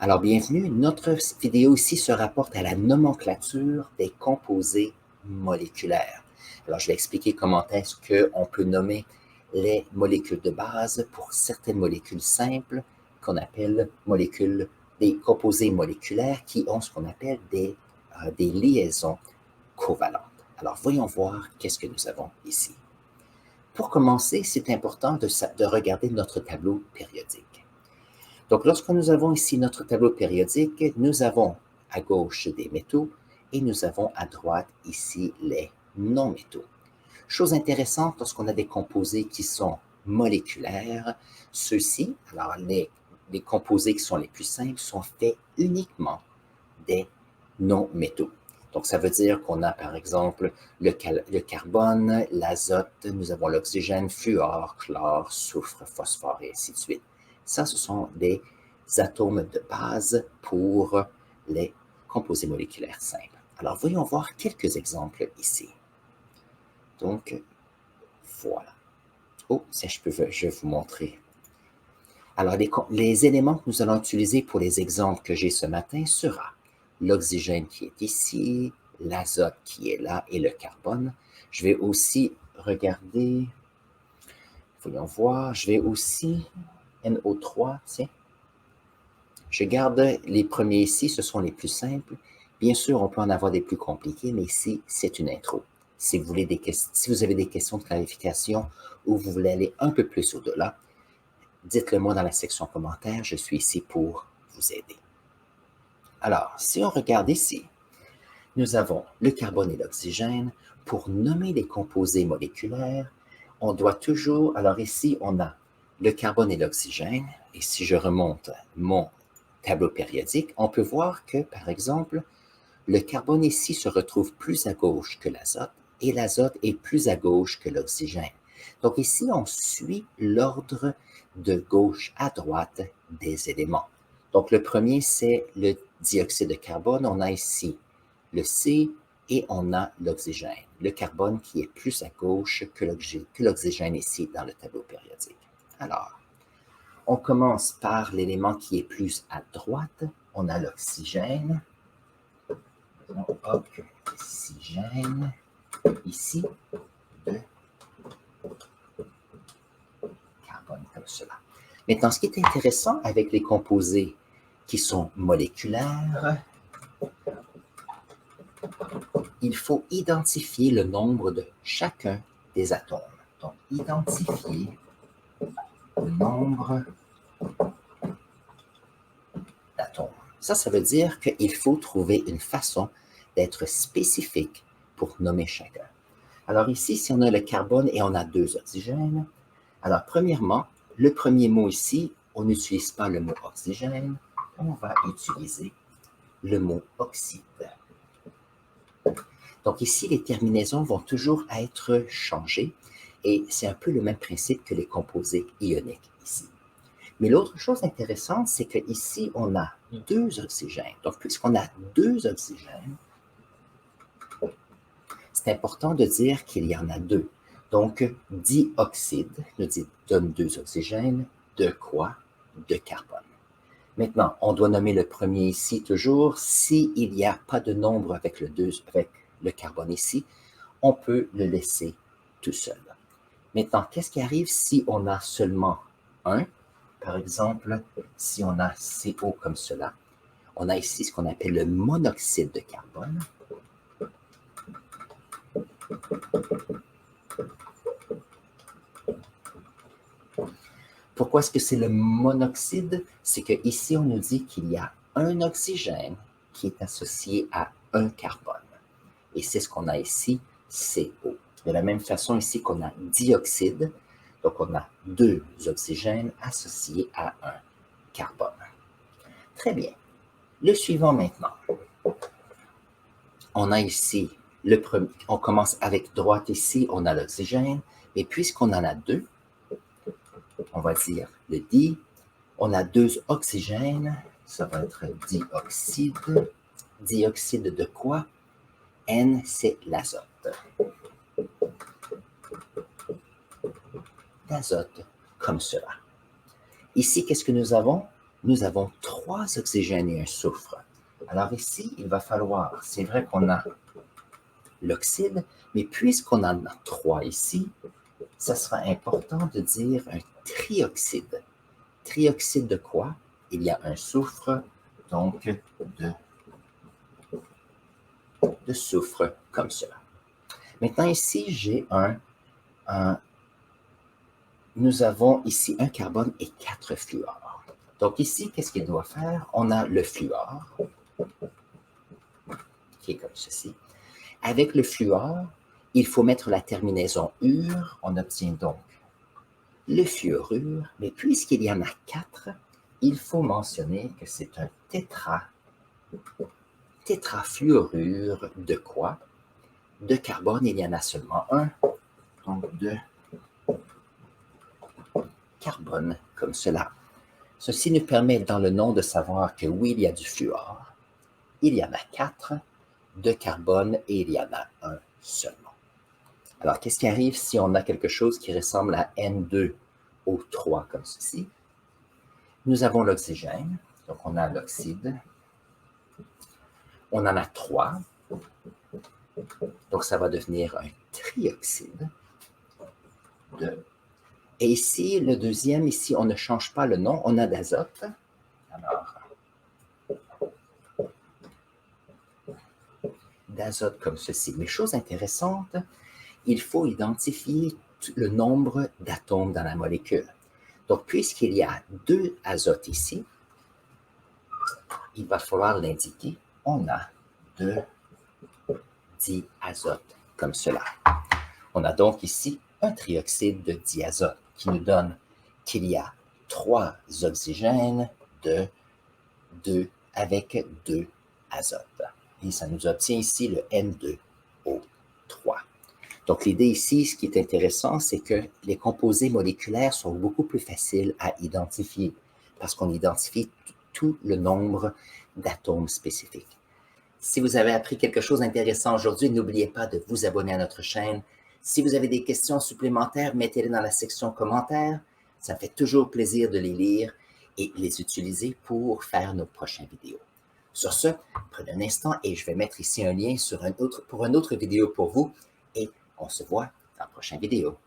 Alors, bienvenue. Notre vidéo ici se rapporte à la nomenclature des composés moléculaires. Alors, je vais expliquer comment est-ce qu'on peut nommer les molécules de base pour certaines molécules simples qu'on appelle des composés moléculaires qui ont ce qu'on appelle des liaisons covalentes. Alors, voyons voir qu'est-ce que nous avons ici. Pour commencer, c'est important de regarder notre tableau périodique. Donc, lorsque nous avons ici notre tableau périodique, nous avons à gauche des métaux et nous avons à droite ici les non-métaux. Chose intéressante, lorsqu'on a des composés qui sont moléculaires, ceux-ci, alors les composés qui sont les plus simples, sont faits uniquement des non-métaux. Donc, ça veut dire qu'on a, par exemple, le carbone, l'azote, nous avons l'oxygène, fluor, chlore, soufre, phosphore, et ainsi de suite. Ça, ce sont des atomes de base pour les composés moléculaires simples. Alors, voyons voir quelques exemples ici. Donc, voilà. Oh, ça, je vais vous montrer. Alors, les éléments que nous allons utiliser pour les exemples que j'ai ce matin sera l'oxygène qui est ici, l'azote qui est là et le carbone. Je vais aussi regarder, voyons voir, je vais aussi, NO3, tiens. Je garde les premiers ici, ce sont les plus simples. Bien sûr, on peut en avoir des plus compliqués, mais ici, c'est une intro. Si vous avez des questions de clarification ou vous voulez aller un peu plus au-delà, dites-le moi dans la section commentaires, je suis ici pour vous aider. Alors, si on regarde ici, nous avons le carbone et l'oxygène. Pour nommer les composés moléculaires, on doit toujours, alors ici, on a le carbone et l'oxygène, et si je remonte mon tableau périodique, on peut voir que, par exemple, le carbone ici se retrouve plus à gauche que l'azote, et l'azote est plus à gauche que l'oxygène. Donc ici, on suit l'ordre de gauche à droite des éléments. Donc le premier, c'est le dioxyde de carbone. On a ici le C et on a l'oxygène. Le carbone qui est plus à gauche que l'oxygène ici dans le tableau périodique. Alors, on commence par l'élément qui est plus à droite. On a l'oxygène. Oxygène. Ici, de carbone comme cela. Maintenant, ce qui est intéressant avec les composés qui sont moléculaires, il faut identifier le nombre de chacun des atomes. Donc, identifier le nombre d'atomes. Ça veut dire qu'il faut trouver une façon d'être spécifique pour nommer chacun. Alors ici, si on a le carbone et on a 2 oxygènes, alors premièrement, le premier mot ici, on n'utilise pas le mot oxygène, on va utiliser le mot oxyde. Donc ici, les terminaisons vont toujours être changées et c'est un peu le même principe que les composés ioniques ici. Mais l'autre chose intéressante, c'est qu'ici, on a 2 oxygènes. Donc, puisqu'on a 2 oxygènes, c'est important de dire qu'il y en a 2. Donc, dioxyde nous donne 2 oxygènes, de quoi? De carbone. Maintenant, on doit nommer le premier ici toujours. S'il n'y a pas de nombre avec le carbone ici, on peut le laisser tout seul. Maintenant, qu'est-ce qui arrive si on a seulement un? Par exemple, si on a CO comme cela, on a ici ce qu'on appelle le monoxyde de carbone. Pourquoi est-ce que c'est le monoxyde? C'est qu'ici, on nous dit qu'il y a un oxygène qui est associé à un carbone. Et c'est ce qu'on a ici, CO. De la même façon ici qu'on a dioxyde, donc on a 2 oxygènes associés à un carbone. Très bien. Le suivant maintenant. On a ici le premier, on commence avec droite ici, on a l'oxygène, mais puisqu'on en a 2, on va dire le di, on a 2 oxygènes, ça va être dioxyde. Dioxyde de quoi? N, c'est l'azote. L'azote, comme cela. Ici, qu'est-ce que nous avons? nous avons 3 oxygènes et un soufre. Alors ici, il va falloir, c'est vrai qu'on a l'oxyde, mais puisqu'on en a 3 ici, ça sera important de dire un trioxyde. Trioxyde de quoi? Il y a un soufre, donc de soufre, comme cela. Maintenant ici, j'ai nous avons ici un carbone et 4 fluors. Donc ici, qu'est-ce qu'il doit faire? On a le fluor, qui est comme ceci. Avec le fluor, il faut mettre la terminaison ure. On obtient donc le fluorure, mais puisqu'il y en a 4, il faut mentionner que c'est un tétrafluorure de quoi? De carbone, il y en a seulement un, donc de carbone, comme cela. Ceci nous permet dans le nom de savoir que oui, il y a du fluor, il y en a 4 de carbone et il y en a un seulement. Alors, qu'est-ce qui arrive si on a quelque chose qui ressemble à N2O3 comme ceci? Nous avons l'oxygène, donc on a l'oxyde. On en a 3, donc ça va devenir un trioxyde. Et ici, le deuxième, ici, on ne change pas le nom, on a d'azote. Alors, d'azote comme ceci. Mais chose intéressante, il faut identifier le nombre d'atomes dans la molécule. Donc, puisqu'il y a 2 azotes ici, il va falloir l'indiquer. On a 2 diazotes, comme cela. On a donc ici un trioxyde de diazote qui nous donne qu'il y a 3 oxygènes de 2 avec 2 azotes. Et ça nous obtient ici le N2O3. Donc l'idée ici, ce qui est intéressant, c'est que les composés moléculaires sont beaucoup plus faciles à identifier parce qu'on identifie tout le nombre d'atomes spécifiques. Si vous avez appris quelque chose d'intéressant aujourd'hui, n'oubliez pas de vous abonner à notre chaîne. Si vous avez des questions supplémentaires, mettez-les dans la section commentaires. Ça me fait toujours plaisir de les lire et les utiliser pour faire nos prochaines vidéos. Sur ce, prenez un instant et je vais mettre ici un lien pour une autre vidéo pour vous et on se voit dans la prochaine vidéo.